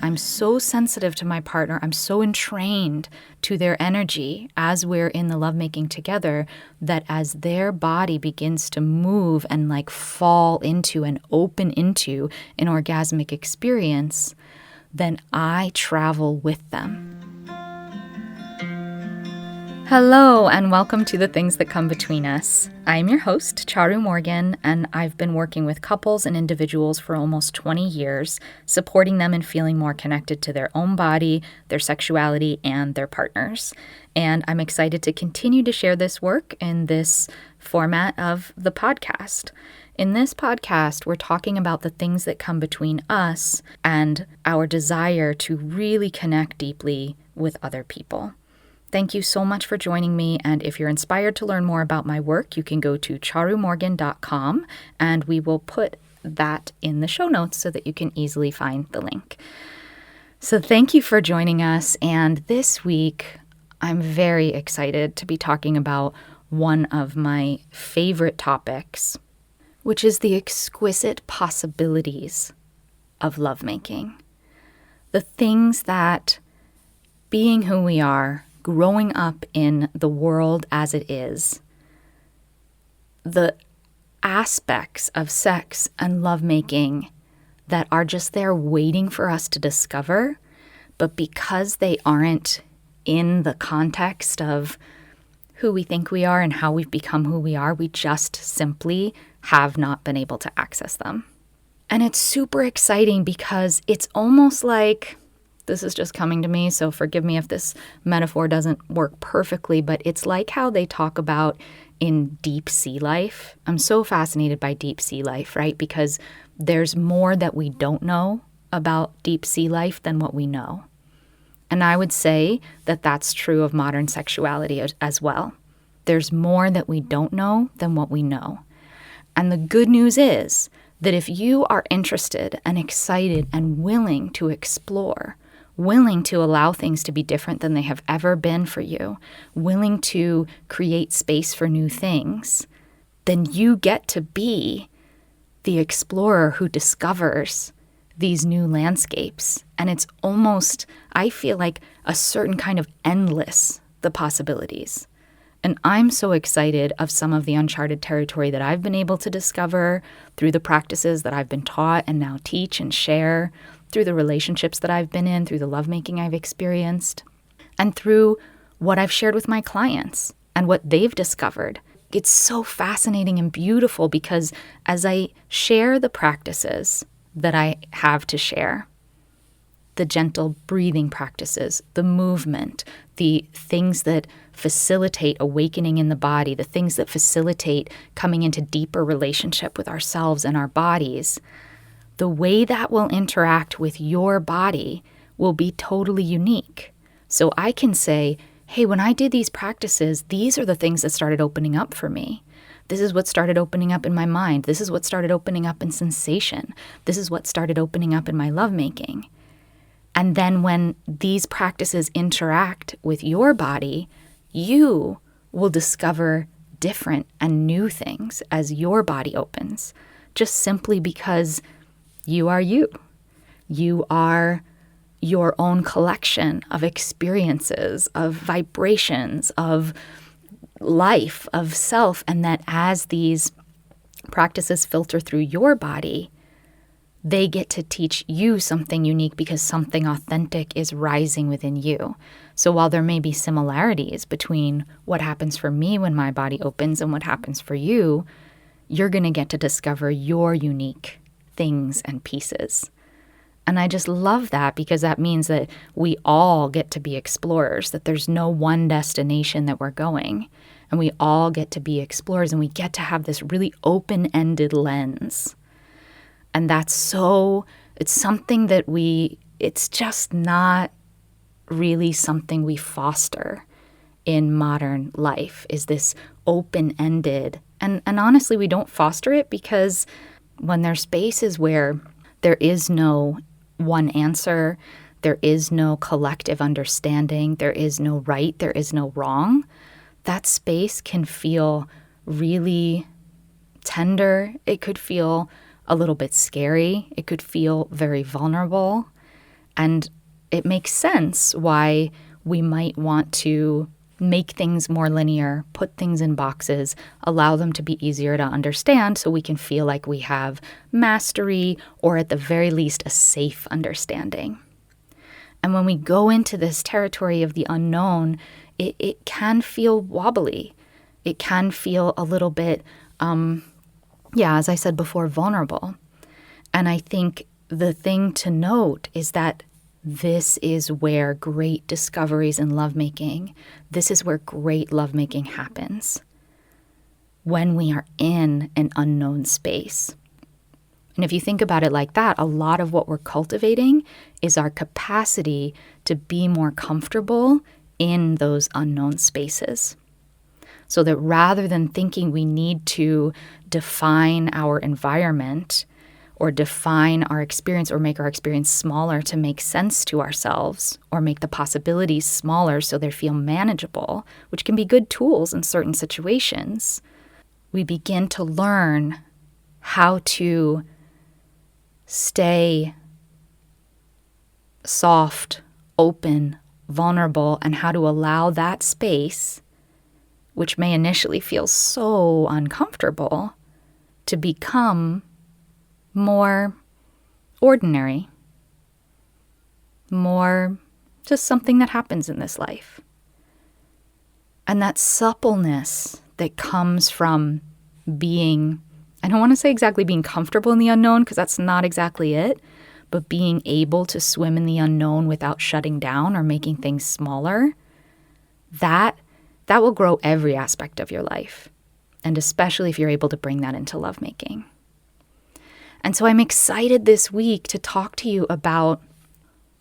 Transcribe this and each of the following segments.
I'm so sensitive to my partner. I'm so entrained to their energy as we're in the lovemaking together that as their body begins to move and like fall into and open into an orgasmic experience, then I travel with them. Hello, and welcome to The Things That Come Between Us. I'm your host, Charu Morgan, and I've been working with couples and individuals for almost 20 years, supporting them in feeling more connected to their own body, their sexuality, and their partners. And I'm excited to continue to share this work in this format of the podcast. In this podcast, we're talking about the things that come between us and our desire to really connect deeply with other people. Thank you so much for joining me, and if you're inspired to learn more about my work, you can go to charumorgan.com, and we will put that in the show notes so that you can easily find the link. So thank you for joining us, and this week I'm very excited to be talking about one of my favorite topics, which is the exquisite possibilities of lovemaking. The things that, being who we are, growing up in the world as it is, the aspects of sex and lovemaking that are just there waiting for us to discover, but because they aren't in the context of who we think we are and how we've become who we are, we just simply have not been able to access them. And it's super exciting because it's almost like, this is just coming to me, so forgive me if this metaphor doesn't work perfectly, but it's like how they talk about in deep sea life. I'm so fascinated by deep sea life, right? Because there's more that we don't know about deep sea life than what we know. And I would say that that's true of modern sexuality as well. There's more that we don't know than what we know. And the good news is that if you are interested and excited and willing to explore, willing to allow things to be different than they have ever been for you, willing to create space for new things, then you get to be the explorer who discovers these new landscapes. And it's almost, I feel like, a certain kind of endless, the possibilities. And I'm so excited of some of the uncharted territory that I've been able to discover through the practices that I've been taught and now teach and share, through the relationships that I've been in, through the lovemaking I've experienced, and through what I've shared with my clients and what they've discovered. It's so fascinating and beautiful because as I share the practices that I have to share, the gentle breathing practices, the movement, the things that facilitate awakening in the body, the things that facilitate coming into deeper relationship with ourselves and our bodies, the way that will interact with your body will be totally unique. So I can say, hey, when I did these practices, these are the things that started opening up for me. This is what started opening up in my mind. This is what started opening up in sensation. This is what started opening up in my lovemaking. And then when these practices interact with your body, you will discover different and new things as your body opens, just simply because you are you. You are your own collection of experiences, of vibrations, of life, of self, and that as these practices filter through your body, they get to teach you something unique because something authentic is rising within you. So while there may be similarities between what happens for me when my body opens and what happens for you, you're going to get to discover your unique things and pieces. And I just love that because that means that we all get to be explorers, that there's no one destination that we're going. And we all get to be explorers and we get to have this really open-ended lens. And that's it's something that it's just not really something we foster in modern life, is this open-ended. And honestly, we don't foster it because when there's spaces where there is no one answer, there is no collective understanding, there is no right, there is no wrong, that space can feel really tender. It could feel a little bit scary. It could feel very vulnerable. And it makes sense why we might want to make things more linear, put things in boxes, allow them to be easier to understand so we can feel like we have mastery or at the very least a safe understanding. And when we go into this territory of the unknown, it can feel wobbly. It can feel a little bit, as I said before, vulnerable. And I think the thing to note is that this is where great discoveries in lovemaking, this is where great lovemaking happens, when we are in an unknown space. And if you think about it like that, a lot of what we're cultivating is our capacity to be more comfortable in those unknown spaces. So that rather than thinking we need to define our environment or define our experience or make our experience smaller to make sense to ourselves, or make the possibilities smaller so they feel manageable, which can be good tools in certain situations, we begin to learn how to stay soft, open, vulnerable, and how to allow that space, which may initially feel so uncomfortable, to become more ordinary, more just something that happens in this life. And that suppleness that comes from being, I don't want to say exactly being comfortable in the unknown, because that's not exactly it, but being able to swim in the unknown without shutting down or making things smaller, that will grow every aspect of your life. And especially if you're able to bring that into lovemaking. And so I'm excited this week to talk to you about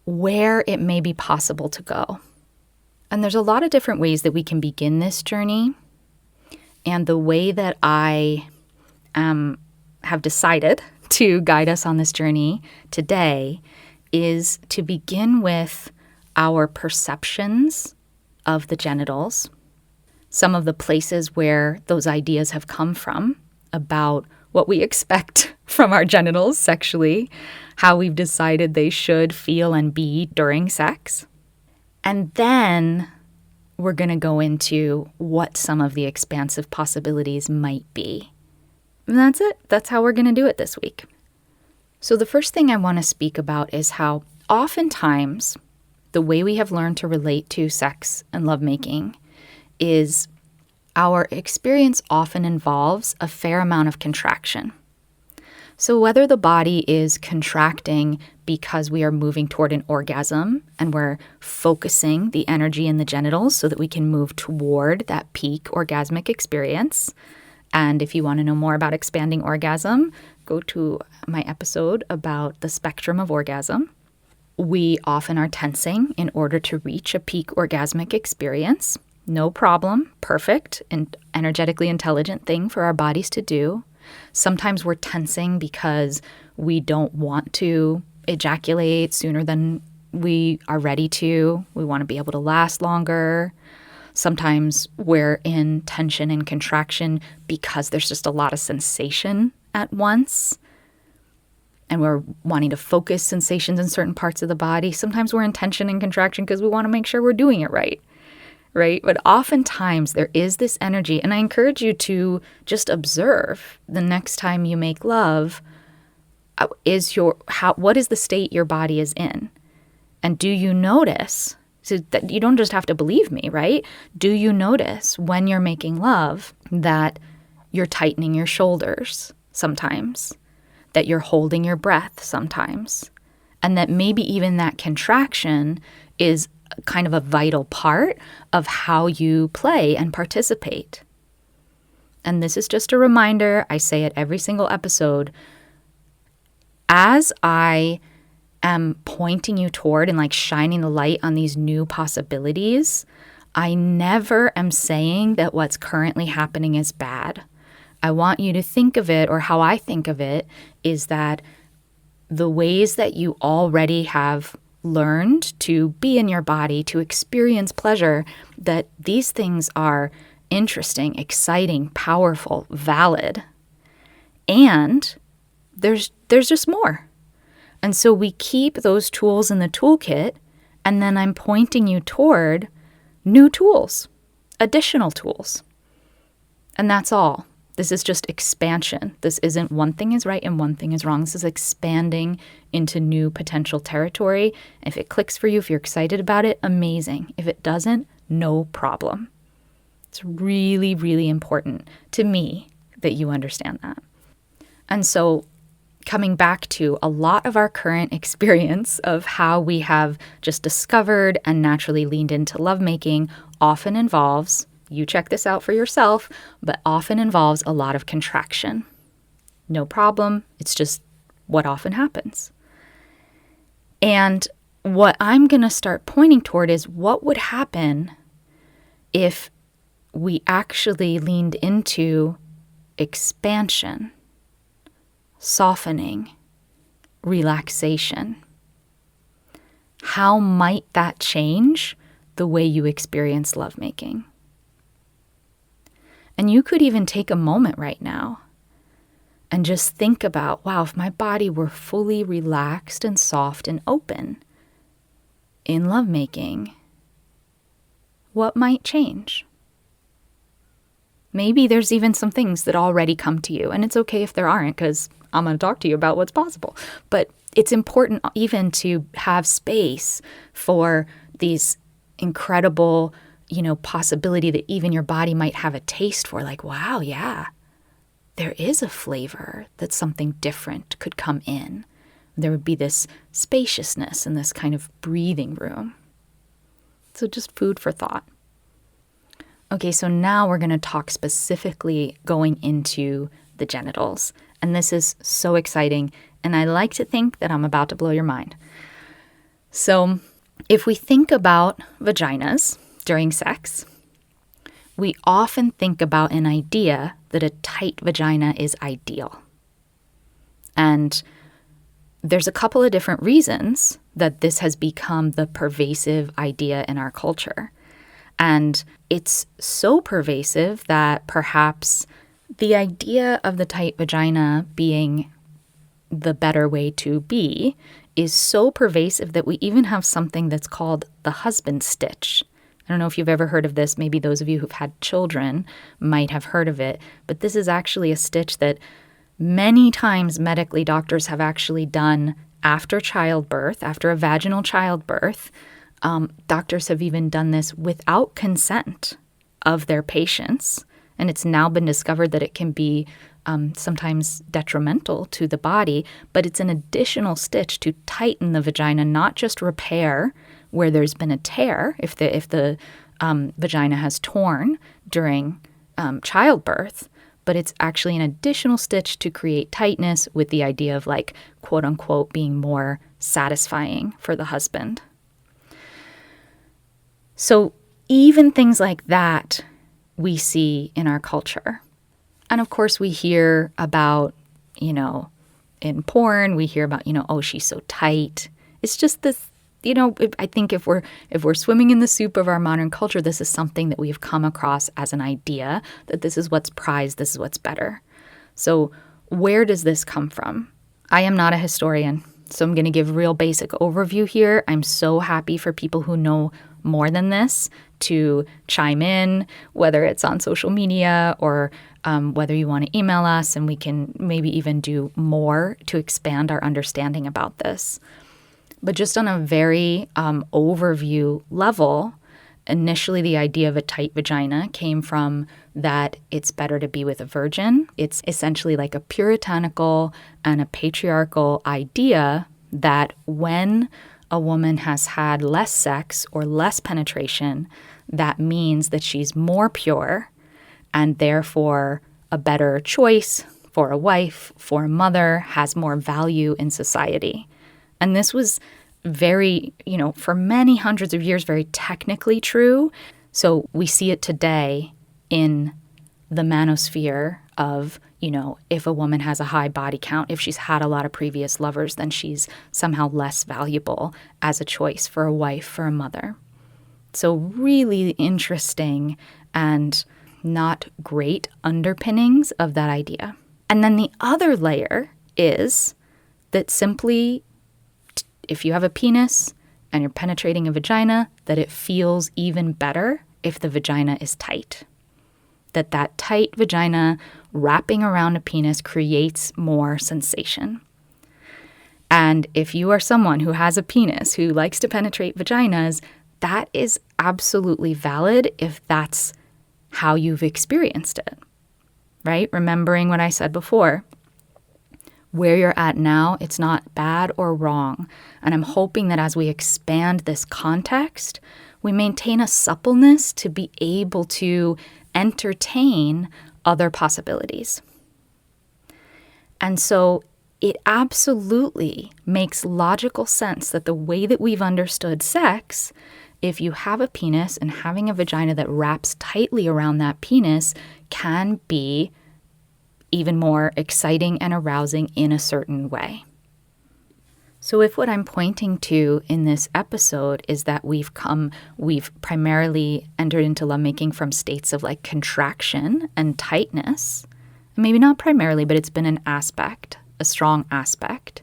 where it may be possible to go. And there's a lot of different ways that we can begin this journey. And the way that I have decided to guide us on this journey today is to begin with our perceptions of the genitals, some of the places where those ideas have come from about what we expect from our genitals sexually, how we've decided they should feel and be during sex. And then we're going to go into what some of the expansive possibilities might be. And that's it. That's how we're going to do it this week. So the first thing I want to speak about is how oftentimes the way we have learned to relate to sex and lovemaking is our experience often involves a fair amount of contraction. So whether the body is contracting because we are moving toward an orgasm and we're focusing the energy in the genitals so that we can move toward that peak orgasmic experience. And if you want to know more about expanding orgasm, go to my episode about the spectrum of orgasm. We often are tensing in order to reach a peak orgasmic experience. No problem, perfect, and energetically intelligent thing for our bodies to do. Sometimes we're tensing because we don't want to ejaculate sooner than we are ready to. We want to be able to last longer. Sometimes we're in tension and contraction because there's just a lot of sensation at once. And we're wanting to focus sensations in certain parts of the body. Sometimes we're in tension and contraction because we want to make sure we're doing it right? But oftentimes there is this energy, and I encourage you to just observe the next time you make love, what is the state your body is in? And do you notice, so that you don't just have to believe me, right? Do you notice when you're making love that you're tightening your shoulders sometimes, that you're holding your breath sometimes, and that maybe even that contraction is kind of a vital part of how you play and participate. And this is just a reminder, I say it every single episode, as I am pointing you toward and shining the light on these new possibilities, I never am saying that what's currently happening is bad. I want you to think of it, or how I think of it, is that the ways that you already have learned to be in your body, to experience pleasure, that these things are interesting, exciting, powerful, valid. And there's just more. And so we keep those tools in the toolkit, and then I'm pointing you toward new tools, additional tools. And that's all. This is just expansion. This isn't one thing is right and one thing is wrong. This is expanding into new potential territory. If it clicks for you, if you're excited about it, amazing. If it doesn't, no problem. It's really, really important to me that you understand that. And so coming back to a lot of our current experience of how we have just discovered and naturally leaned into lovemaking often involves, you check this out for yourself, but often involves a lot of contraction. No problem. It's just what often happens. And what I'm going to start pointing toward is what would happen if we actually leaned into expansion, softening, relaxation. How might that change the way you experience lovemaking? And you could even take a moment right now and just think about, wow, if my body were fully relaxed and soft and open in lovemaking, what might change? Maybe there's even some things that already come to you, and it's okay if there aren't, because I'm going to talk to you about what's possible. But it's important even to have space for these incredible, possibility that even your body might have a taste for, like, wow, yeah, there is a flavor that something different could come in. There would be this spaciousness and this kind of breathing room. So just food for thought. Okay, so now we're going to talk specifically going into the genitals. And this is so exciting. And I like to think that I'm about to blow your mind. So if we think about vaginas during sex, we often think about an idea that a tight vagina is ideal. And there's a couple of different reasons that this has become the pervasive idea in our culture. And it's so pervasive that perhaps the idea of the tight vagina being the better way to be is so pervasive that we even have something that's called the husband stitch. I don't know if you've ever heard of this. Maybe those of you who've had children might have heard of it. But this is actually a stitch that many times medically doctors have actually done after childbirth, after a vaginal childbirth. Doctors have even done this without consent of their patients. And it's now been discovered that it can be sometimes detrimental to the body, but it's an additional stitch to tighten the vagina, not just repair where there's been a tear, if the vagina has torn during childbirth, but it's actually an additional stitch to create tightness with the idea of, like, quote unquote, being more satisfying for the husband. So even things like that we see in our culture. And of course we hear about, in porn, we hear about, oh, she's so tight. It's just this, I think if we're swimming in the soup of our modern culture, this is something that we've come across as an idea that this is what's prized, this is what's better. So where does this come from? I am not a historian, so I'm going to give a real basic overview here. I'm so happy for people who know more than this to chime in, whether it's on social media or whether you want to email us, and we can maybe even do more to expand our understanding about this. But just on a very overview level, initially the idea of a tight vagina came from that it's better to be with a virgin. It's essentially like a puritanical and a patriarchal idea that when a woman has had less sex or less penetration, that means that she's more pure and therefore a better choice for a wife, for a mother, has more value in society. And this was very, for many hundreds of years, very technically true. So we see it today in the manosphere of, if a woman has a high body count, if she's had a lot of previous lovers, then she's somehow less valuable as a choice for a wife, for a mother. So really interesting and not great underpinnings of that idea. And then the other layer is that simply if you have a penis and you're penetrating a vagina, that it feels even better if the vagina is tight. That tight vagina wrapping around a penis creates more sensation. And if you are someone who has a penis who likes to penetrate vaginas, that is absolutely valid if that's how you've experienced it, right? Remembering what I said before, where you're at now, it's not bad or wrong. And I'm hoping that as we expand this context, we maintain a suppleness to be able to entertain other possibilities. And so it absolutely makes logical sense that the way that we've understood sex, if you have a penis and having a vagina that wraps tightly around that penis, can be even more exciting and arousing in a certain way. So if what I'm pointing to in this episode is that we've primarily entered into lovemaking from states of like contraction and tightness, maybe not primarily, but it's been an aspect, a strong aspect,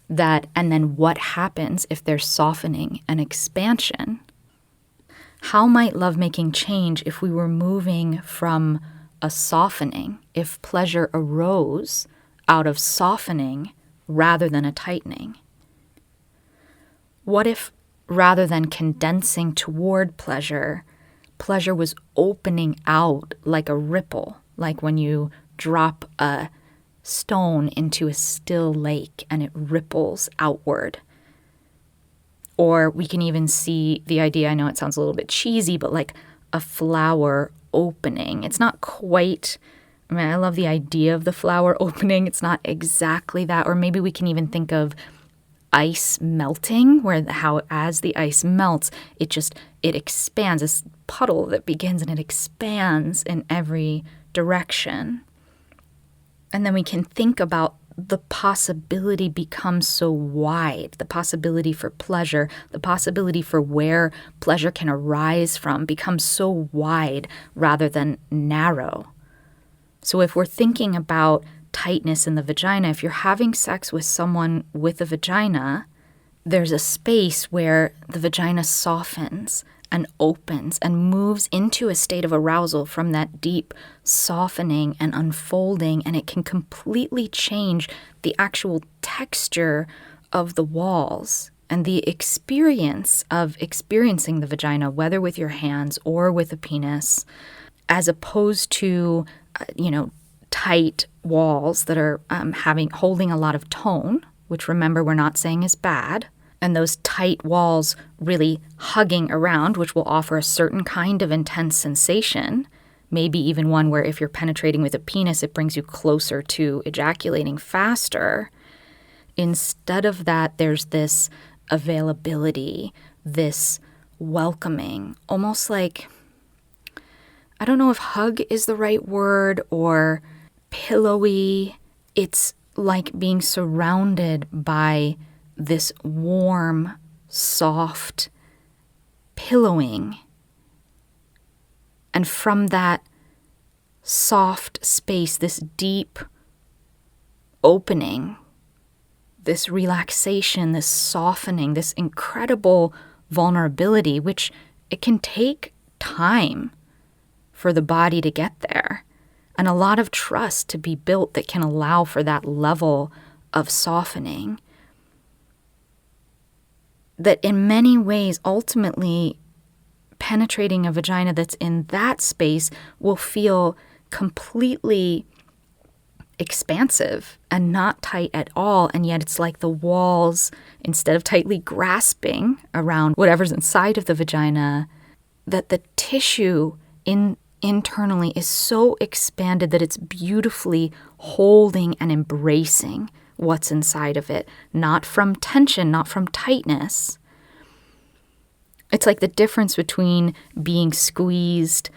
and then what happens if there's softening and expansion? How might lovemaking change if we were moving from a softening, if pleasure arose out of softening rather than a tightening? What if, rather than condensing toward pleasure, pleasure was opening out like a ripple, like when you drop a stone into a still lake and it ripples outward? Or we can even see the idea, I know it sounds a little bit cheesy, but like a flower opening. It's not quite, I love the idea of the flower opening. It's not exactly that. Or maybe we can even think of ice melting, how as the ice melts, it expands, this puddle that begins and it expands in every direction. And then we can think about the possibility becomes so wide, the possibility for pleasure, the possibility for where pleasure can arise from becomes so wide rather than narrow. So if we're thinking about tightness in the vagina, if you're having sex with someone with a vagina, there's a space where the vagina softens and opens and moves into a state of arousal from that deep softening and unfolding, and it can completely change the actual texture of the walls and the experience of experiencing the vagina, whether with your hands or with a penis, as opposed to, tight walls that are holding a lot of tone, which remember we're not saying is bad, and those tight walls really hugging around, which will offer a certain kind of intense sensation, maybe even one where if you're penetrating with a penis, it brings you closer to ejaculating faster. Instead of that, there's this availability, this welcoming, almost like, I don't know if hug is the right word, or pillowy. It's like being surrounded by this warm, soft pillowing. And from that soft space, this deep opening, this relaxation, this softening, this incredible vulnerability, which it can take time for the body to get there, and a lot of trust to be built that can allow for that level of softening. That in many ways, ultimately, penetrating a vagina that's in that space will feel completely expansive and not tight at all. And yet it's like the walls, instead of tightly grasping around whatever's inside of the vagina, that the tissue internally is so expanded that it's beautifully holding and embracing what's inside of it, not from tension, not from tightness. It's like the difference between being squeezed,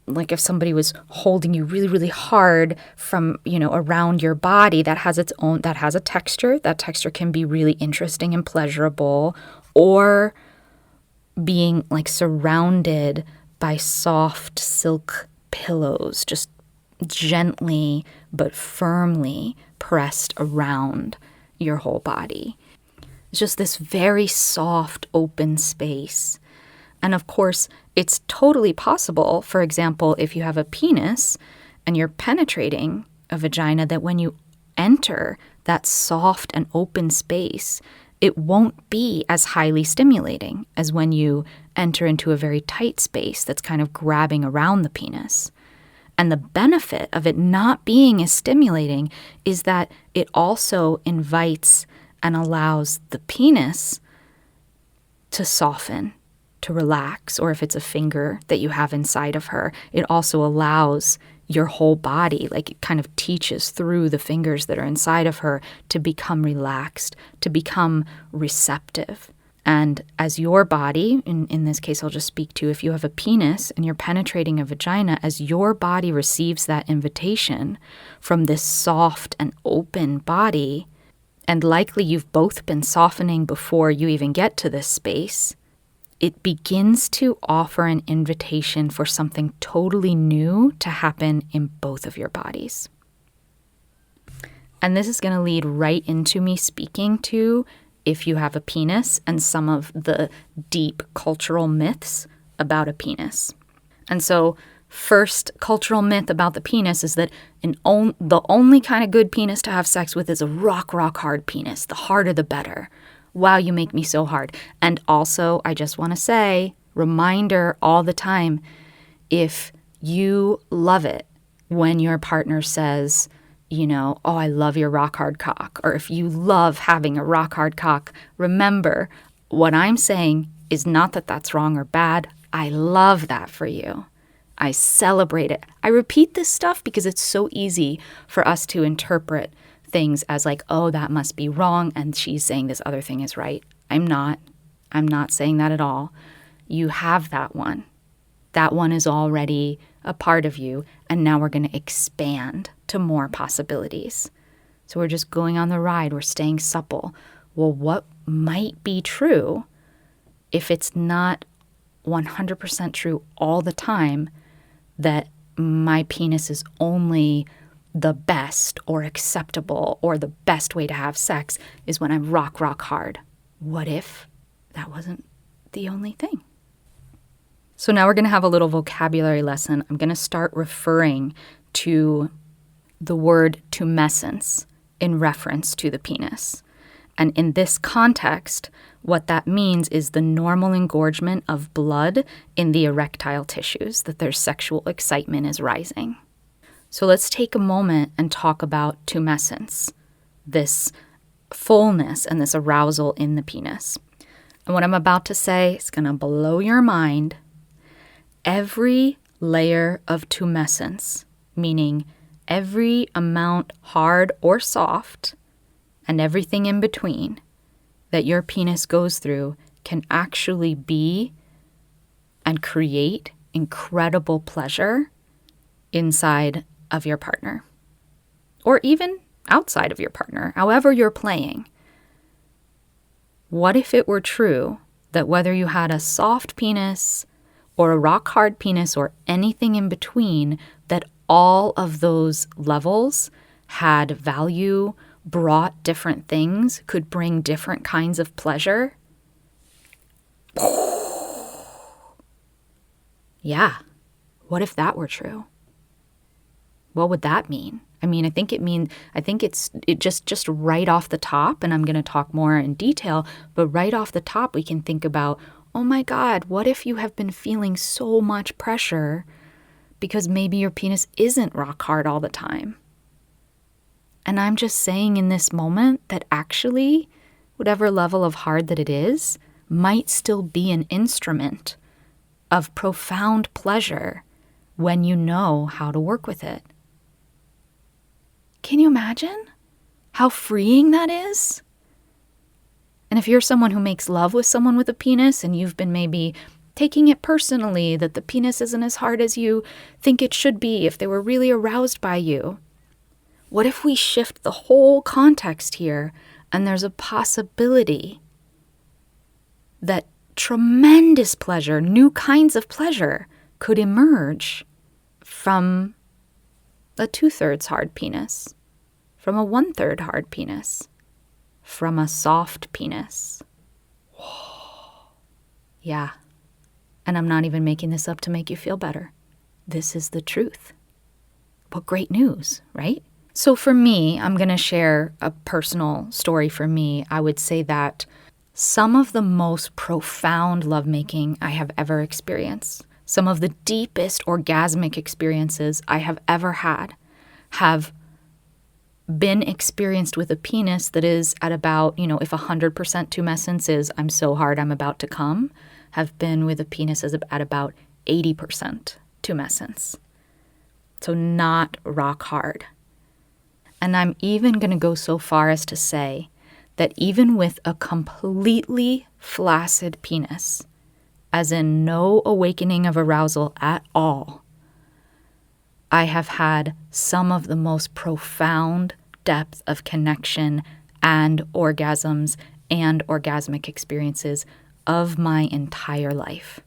like if somebody was holding you really, really hard from, around your body, that has a texture. That texture can be really interesting and pleasurable, or being like surrounded by soft silk pillows, just gently but firmly pressed around your whole body. It's just this very soft, open space. And of course, it's totally possible, for example, if you have a penis and you're penetrating a vagina, that when you enter that soft and open space, it won't be as highly stimulating as when you enter into a very tight space that's kind of grabbing around the penis. And the benefit of it not being as stimulating is that it also invites and allows the penis to soften, to relax, or if it's a finger that you have inside of her, it also allows your whole body, like it kind of teaches through the fingers that are inside of her to become relaxed, to become receptive. And as your body, in this case I'll just speak to if you have a penis and you're penetrating a vagina, as your body receives that invitation from this soft and open body, and likely you've both been softening before you even get to this space, it begins to offer an invitation for something totally new to happen in both of your bodies. And this is going to lead right into me speaking to if you have a penis and some of the deep cultural myths about a penis. And so first cultural myth about the penis is that the only kind of good penis to have sex with is a rock hard penis. The harder the better. Wow, you make me so hard. And also, I just want to say, reminder all the time, if you love it when your partner says, you know, oh, I love your rock hard cock, or if you love having a rock hard cock, remember what I'm saying is not that that's wrong or bad. I love that for you. I celebrate it. I repeat this stuff because it's so easy for us to interpret things as like, oh, that must be wrong, and she's saying this other thing is right. I'm not saying that at all. You have that one. That one is already a part of you, and now we're going to expand to more possibilities. So we're just going on the ride. We're staying supple. Well, what might be true if it's not 100% true all the time that my penis is only the best or acceptable or the best way to have sex is when I'm rock hard? What if that wasn't the only thing? So now we're going to have a little vocabulary lesson. I'm going to start referring to the word tumescence in reference to the penis. And in this context, what that means is the normal engorgement of blood in the erectile tissues, that their sexual excitement is rising. So let's take a moment and talk about tumescence, this fullness and this arousal in the penis. And what I'm about to say is going to blow your mind. Every layer of tumescence, meaning every amount hard or soft and everything in between that your penis goes through, can actually be and create incredible pleasure inside of your partner, or even outside of your partner, however you're playing. What if it were true that whether you had a soft penis or a rock hard penis or anything in between, that all of those levels had value, brought different things, could bring different kinds of pleasure? Yeah. What if that were true? What would that mean? I mean, I think it's just right off the top, and I'm going to talk more in detail, but right off the top, we can think about, oh my God, what if you have been feeling so much pressure because maybe your penis isn't rock hard all the time? And I'm just saying in this moment that actually, whatever level of hard that it is, might still be an instrument of profound pleasure when you know how to work with it. Can you imagine how freeing that is? And if you're someone who makes love with someone with a penis and you've been maybe taking it personally that the penis isn't as hard as you think it should be if they were really aroused by you, what if we shift the whole context here and there's a possibility that tremendous pleasure, new kinds of pleasure, could emerge from a 2/3 hard penis, from a 1/3 hard penis, from a soft penis. Yeah. And I'm not even making this up to make you feel better. This is the truth. What great news, right? So for me, I'm going to share a personal story for me. I would say that some of the most profound lovemaking I have ever experienced, some of the deepest orgasmic experiences I have ever had, have been experienced with a penis that is at about, if 100% tumescence is I'm so hard I'm about to come, have been with a penis at about 80% tumescence. So not rock hard. And I'm even going to go so far as to say that even with a completely flaccid penis, as in no awakening of arousal at all, I have had some of the most profound depth of connection and orgasms and orgasmic experiences of my entire life.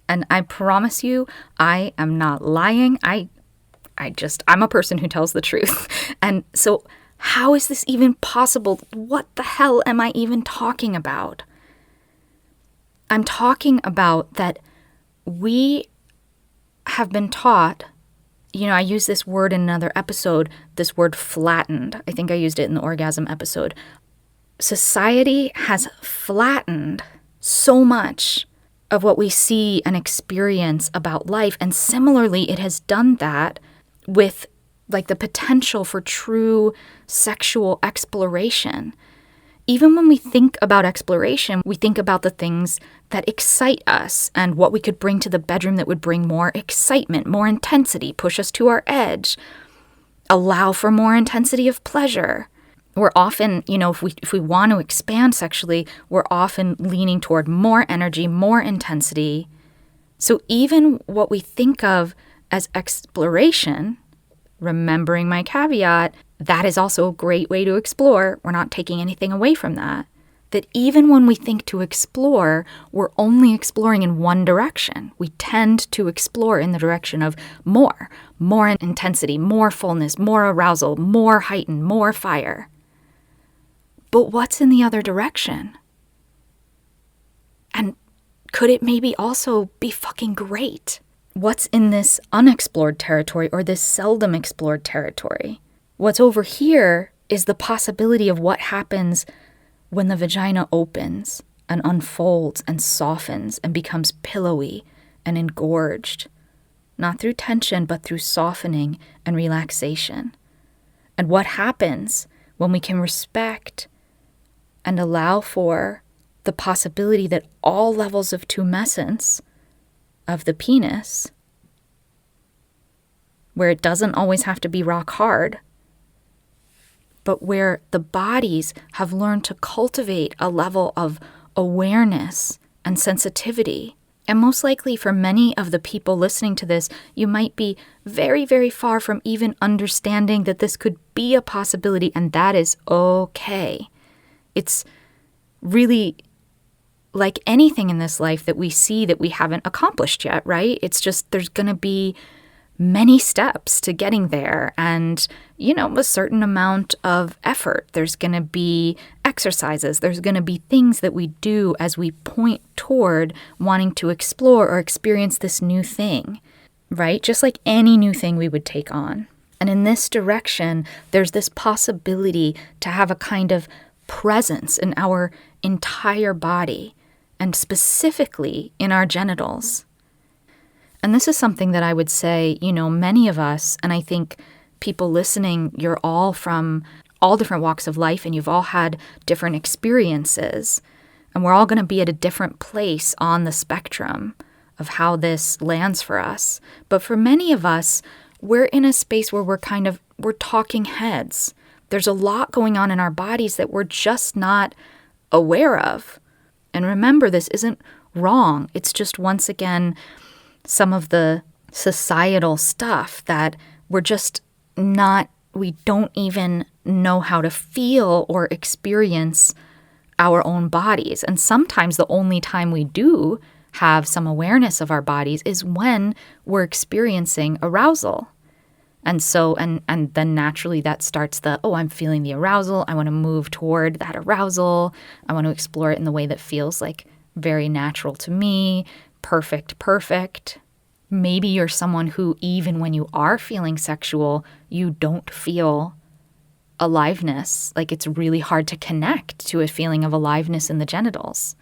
And I promise you, I am not lying. I'm a person who tells the truth. And so how is this even possible? What the hell am I even talking about? I'm talking about that we have been taught, I used this word in another episode, this word flattened. I think I used it in the orgasm episode. Society has flattened so much of what we see and experience about life. And similarly, it has done that with the potential for true sexual exploration. Even when we think about exploration, we think about the things that excite us and what we could bring to the bedroom that would bring more excitement, more intensity, push us to our edge, allow for more intensity of pleasure. We're often, if we want to expand sexually, we're often leaning toward more energy, more intensity. So even what we think of as exploration, remembering my caveat, that is also a great way to explore. We're not taking anything away from that. That even when we think to explore, we're only exploring in one direction. We tend to explore in the direction of more intensity, more fullness, more arousal, more heightened, more fire. But what's in the other direction? And could it maybe also be fucking great? What's in this unexplored territory or this seldom explored territory? What's over here is the possibility of what happens when the vagina opens and unfolds and softens and becomes pillowy and engorged, not through tension, but through softening and relaxation. And what happens when we can respect and allow for the possibility that all levels of tumescence of the penis, where it doesn't always have to be rock hard, but where the bodies have learned to cultivate a level of awareness and sensitivity. And most likely for many of the people listening to this, you might be very, very far from even understanding that this could be a possibility, and that is okay. It's really like anything in this life that we see that we haven't accomplished yet, right? It's just there's going to be many steps to getting there and, a certain amount of effort. There's going to be exercises. There's going to be things that we do as we point toward wanting to explore or experience this new thing, right? Just like any new thing we would take on. And in this direction, there's this possibility to have a kind of presence in our entire body and specifically in our genitals. And this is something that I would say, many of us, and I think people listening, you're all from all different walks of life and you've all had different experiences. And we're all going to be at a different place on the spectrum of how this lands for us. But for many of us, we're in a space where we're talking heads. There's a lot going on in our bodies that we're just not aware of. And remember, this isn't wrong. It's just, once again, some of the societal stuff that we don't even know how to feel or experience our own bodies. And sometimes the only time we do have some awareness of our bodies is when we're experiencing arousal. And then naturally that starts I'm feeling the arousal. I want to move toward that arousal. I want to explore it in the way that feels like very natural to me. Perfect. Maybe you're someone who, even when you are feeling sexual, you don't feel aliveness. Like it's really hard to connect to a feeling of aliveness in the genitals.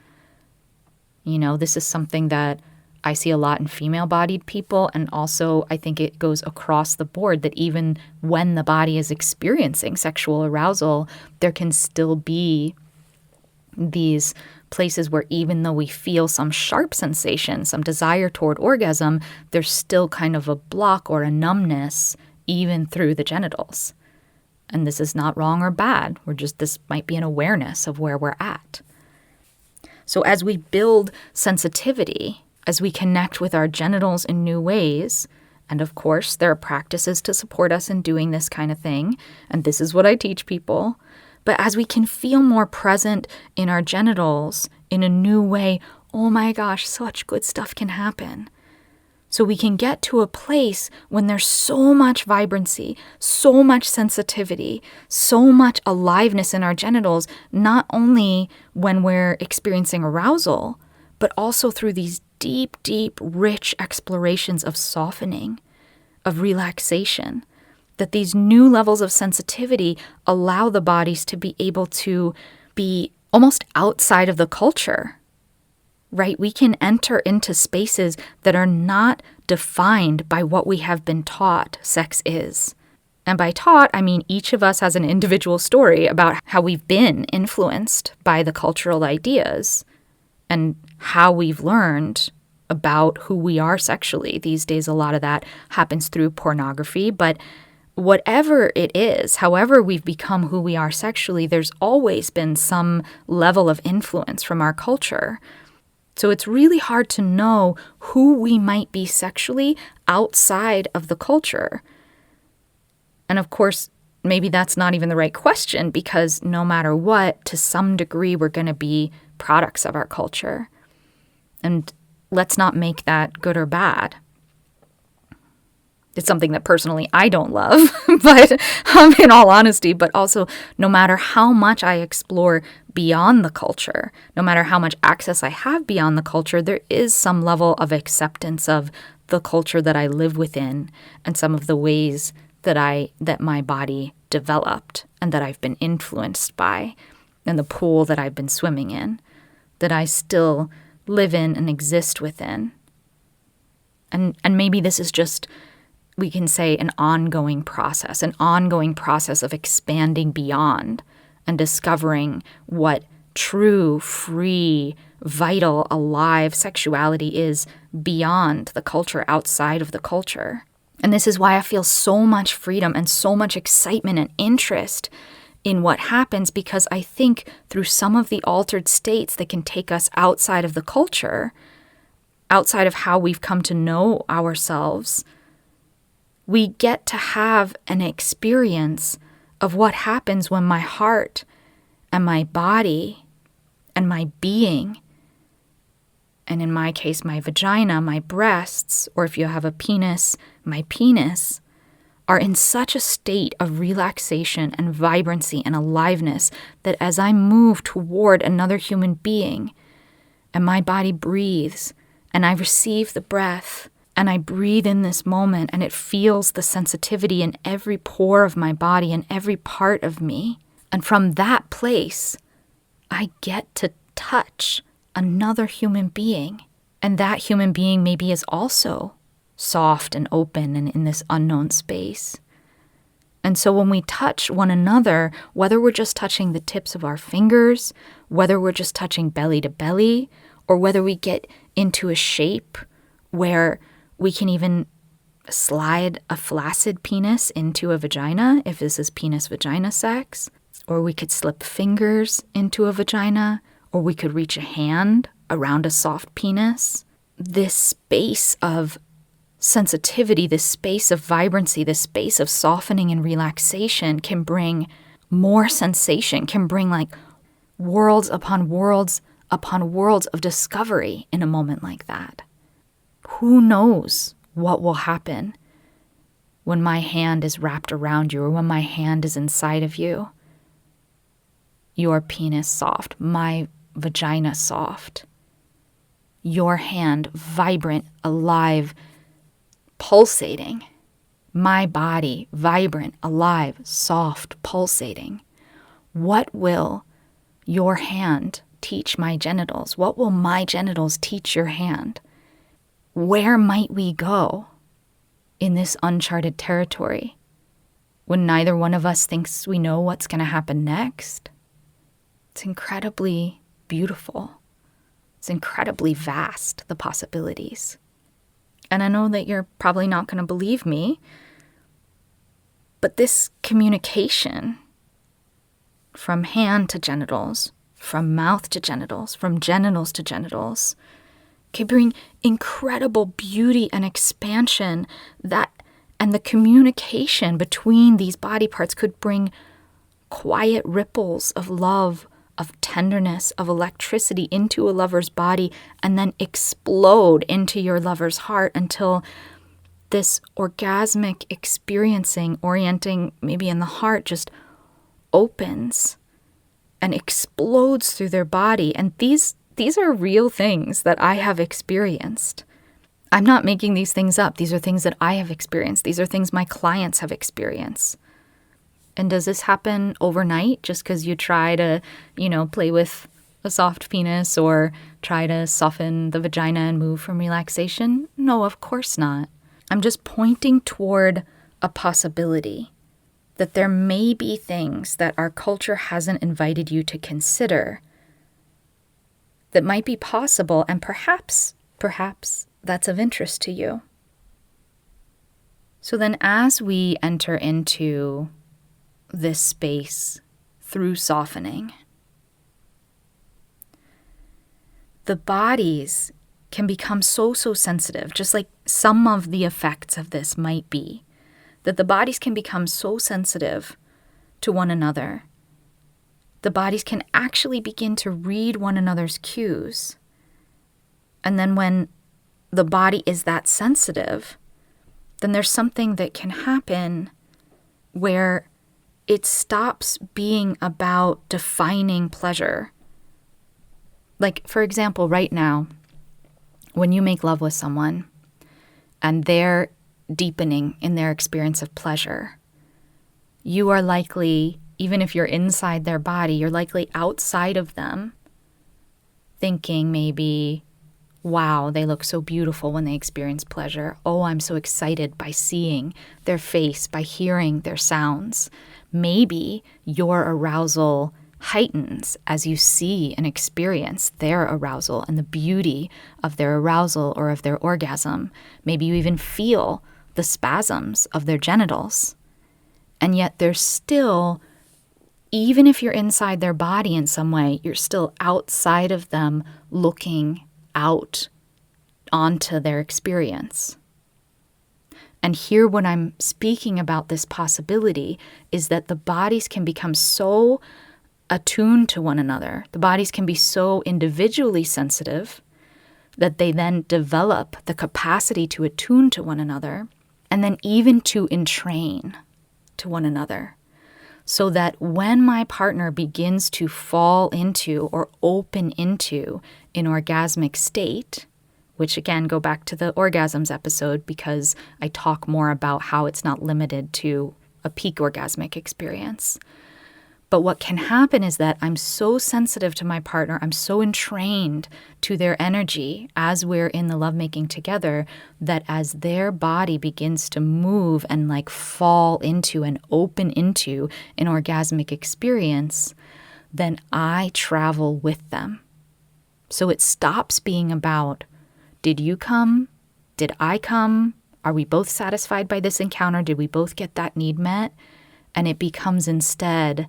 This is something that I see a lot in female-bodied people, and also I think it goes across the board that even when the body is experiencing sexual arousal, there can still be these places where even though we feel some sharp sensation, some desire toward orgasm, there's still kind of a block or a numbness even through the genitals. And this is not wrong or bad. This might be an awareness of where we're at. So as we build sensitivity, as we connect with our genitals in new ways, and of course, there are practices to support us in doing this kind of thing, and this is what I teach people, but as we can feel more present in our genitals in a new way, oh my gosh, such good stuff can happen. So we can get to a place when there's so much vibrancy, so much sensitivity, so much aliveness in our genitals, not only when we're experiencing arousal, but also through these deep, rich explorations of softening, of relaxation, that these new levels of sensitivity allow the bodies to be able to be almost outside of the culture, right? We can enter into spaces that are not defined by what we have been taught sex is. And by taught, I mean each of us has an individual story about how we've been influenced by the cultural ideas and how we've learned about who we are sexually. These days, a lot of that happens through pornography, but whatever it is, however we've become who we are sexually, there's always been some level of influence from our culture. So it's really hard to know who we might be sexually outside of the culture. And of course, maybe that's not even the right question, because no matter what, to some degree, we're going to be products of our culture. And let's not make that good or bad. It's something that personally I don't love, but in all honesty, but also no matter how much I explore beyond the culture, no matter how much access I have beyond the culture, there is some level of acceptance of the culture that I live within and some of the ways that my body developed and that I've been influenced by and the pool that I've been swimming in, that I still live in and exist within. And maybe this is just, we can say, an ongoing process of expanding beyond and discovering what true, free, vital, alive sexuality is beyond the culture, outside of the culture. And this is why I feel so much freedom and so much excitement and interest in what happens, because I think through some of the altered states that can take us outside of the culture, outside of how we've come to know ourselves, we get to have an experience of what happens when my heart and my body and my being, and in my case, my vagina, my breasts, or if you have a penis, my penis, are in such a state of relaxation and vibrancy and aliveness that as I move toward another human being and my body breathes and I receive the breath and I breathe in this moment and it feels the sensitivity in every pore of my body and every part of me. And from that place, I get to touch another human being. And that human being maybe is also soft and open and in this unknown space. And so when we touch one another, whether we're just touching the tips of our fingers, whether we're just touching belly to belly, or whether we get into a shape where we can even slide a flaccid penis into a vagina, if this is penis-vagina sex, or we could slip fingers into a vagina, or we could reach a hand around a soft penis. This space of sensitivity, this space of vibrancy, this space of softening and relaxation can bring more sensation, can bring like worlds upon worlds upon worlds of discovery in a moment like that. Who knows what will happen when my hand is wrapped around you or when my hand is inside of you. Your penis soft, my vagina soft. Your hand vibrant, alive, pulsating. My body vibrant, alive, soft, pulsating. What will your hand teach my genitals? What will my genitals teach your hand? Where might we go in this uncharted territory when neither one of us thinks we know what's going to happen next? It's incredibly beautiful. It's incredibly vast, the possibilities. And I know that you're probably not going to believe me, but this communication from hand to genitals, from mouth to genitals, from genitals to genitals, can bring incredible beauty and expansion and the communication between these body parts could bring quiet ripples of love, of tenderness, of electricity into a lover's body and then explode into your lover's heart until this orgasmic experiencing, orienting maybe in the heart, just opens and explodes through their body. And these are real things that I have experienced. I'm not making these things up. These are things that I have experienced. These are things my clients have experienced. And does this happen overnight just because you try to, play with a soft penis or try to soften the vagina and move from relaxation? No, of course not. I'm just pointing toward a possibility that there may be things that our culture hasn't invited you to consider that might be possible, and perhaps that's of interest to you. So then as we enter into this space through softening, the bodies can become so sensitive, just like some of the effects of this might be, that the bodies can become so sensitive to one another. The bodies can actually begin to read one another's cues. And then when the body is that sensitive, then there's something that can happen where it stops being about defining pleasure. Like, for example, right now, when you make love with someone and they're deepening in their experience of pleasure, you are likely, even if you're inside their body, you're likely outside of them thinking maybe, wow, they look so beautiful when they experience pleasure. Oh, I'm so excited by seeing their face, by hearing their sounds. Maybe your arousal heightens as you see and experience their arousal and the beauty of their arousal or of their orgasm. Maybe you even feel the spasms of their genitals. And yet there's still, even if you're inside their body in some way, you're still outside of them looking out onto their experience. And here when I'm speaking about this possibility is that the bodies can become so attuned to one another. The bodies can be so individually sensitive that they then develop the capacity to attune to one another and then even to entrain to one another. So that when my partner begins to fall into or open into an orgasmic state, which again, go back to the orgasms episode because I talk more about how it's not limited to a peak orgasmic experience. But what can happen is that I'm so sensitive to my partner, I'm so entrained to their energy as we're in the lovemaking together, that as their body begins to move and like fall into and open into an orgasmic experience, then I travel with them. So it stops being about, did you come? Did I come? Are we both satisfied by this encounter? Did we both get that need met? And it becomes instead,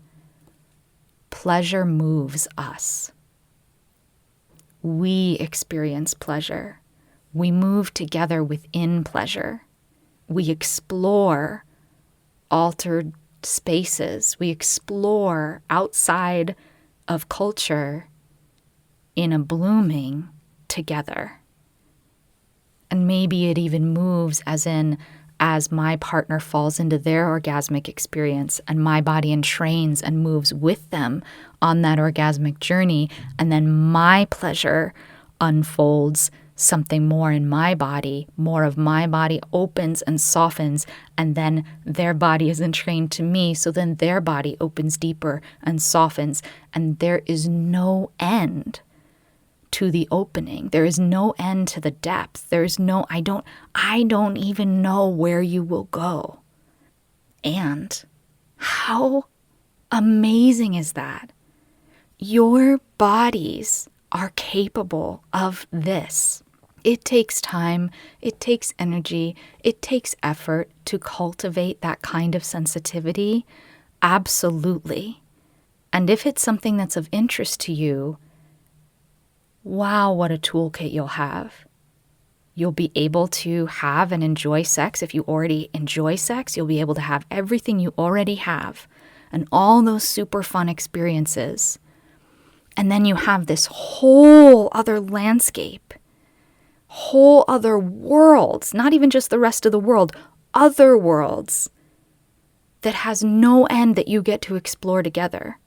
pleasure moves us. We experience pleasure. We move together within pleasure. We explore altered spaces. We explore outside of culture in a blooming together. And maybe it even moves as in as my partner falls into their orgasmic experience and my body entrains and moves with them on that orgasmic journey. And then my pleasure unfolds something more in my body, more of my body opens and softens, and then their body is entrained to me. So then their body opens deeper and softens, and there is no end to the opening. There is no end to the depth. There is no, I don't even know where you will go. And how amazing is that? Your bodies are capable of this. It takes time, it takes energy, it takes effort to cultivate that kind of sensitivity. Absolutely. And if it's something that's of interest to you, wow, what a toolkit you'll have. You'll be able to have and enjoy sex. If you already enjoy sex, you'll be able to have everything you already have and all those super fun experiences. And then you have this whole other landscape, whole other worlds, not even just the rest of the world, other worlds that has no end that you get to explore together.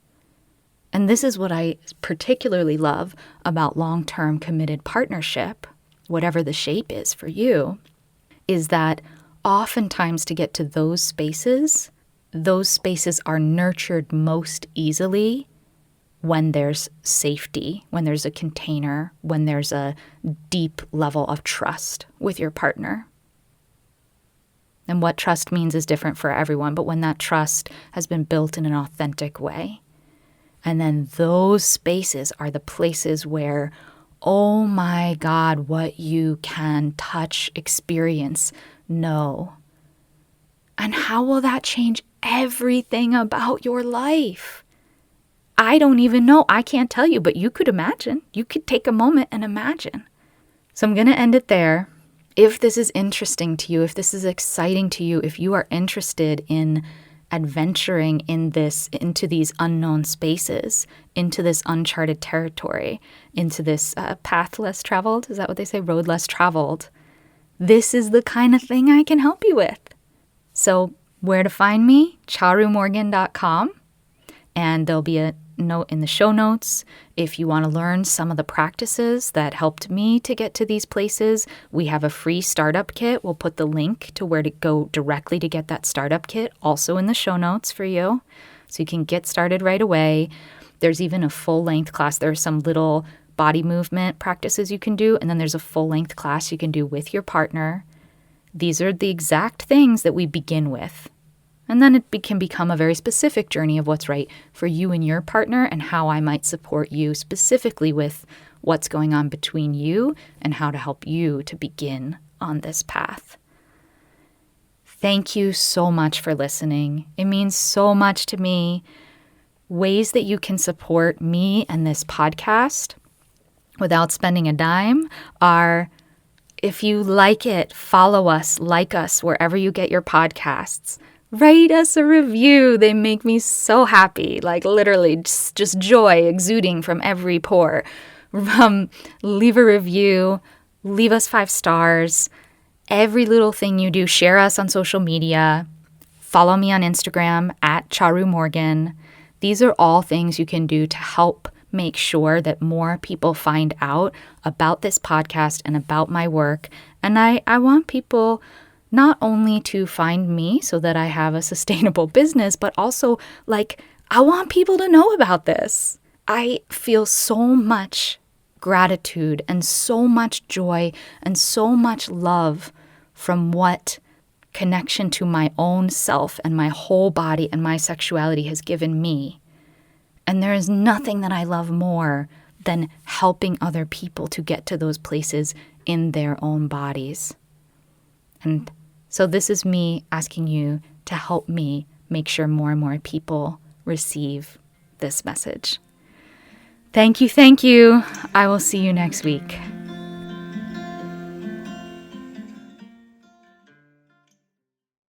And this is what I particularly love about long-term committed partnership, whatever the shape is for you, is that oftentimes to get to those spaces are nurtured most easily when there's safety, when there's a container, when there's a deep level of trust with your partner. And what trust means is different for everyone, but when that trust has been built in an authentic way. And then those spaces are the places where, oh my God, what you can touch, experience, know. And how will that change everything about your life? I don't even know. I can't tell you, but you could imagine. You could take a moment and imagine. So I'm going to end it there. If this is interesting to you, if this is exciting to you, if you are interested in adventuring into these unknown spaces, into this uncharted territory, into this path less traveled, is that what they say? Road less traveled. This is the kind of thing I can help you with. So where to find me? charumorgan.com. And there'll be a note in the show notes. If you want to learn some of the practices that helped me to get to these places, we have a free startup kit. We'll put the link to where to go directly to get that startup kit also in the show notes for you. So you can get started right away. There's even a full-length class. There are some little body movement practices you can do, and then there's a full-length class you can do with your partner. These are the exact things that we begin with. And then it can become a very specific journey of what's right for you and your partner and how I might support you specifically with what's going on between you and how to help you to begin on this path. Thank you so much for listening. It means so much to me. Ways that you can support me and this podcast without spending a dime are, if you like it, follow us, like us wherever you get your podcasts. Write us a review. They make me so happy, like literally just joy exuding from every pore. Leave a review, leave us 5 stars. Every little thing you do, share us on social media. Follow me on Instagram at charumorgan. These are all things you can do to help make sure that more people find out about this podcast and about my work. And I want people not only to find me so that I have a sustainable business, but also I want people to know about this. I feel so much gratitude and so much joy and so much love from what connection to my own self and my whole body and my sexuality has given me. And there is nothing that I love more than helping other people to get to those places in their own bodies. And so this is me asking you to help me make sure more and more people receive this message. Thank you. I will see you next week.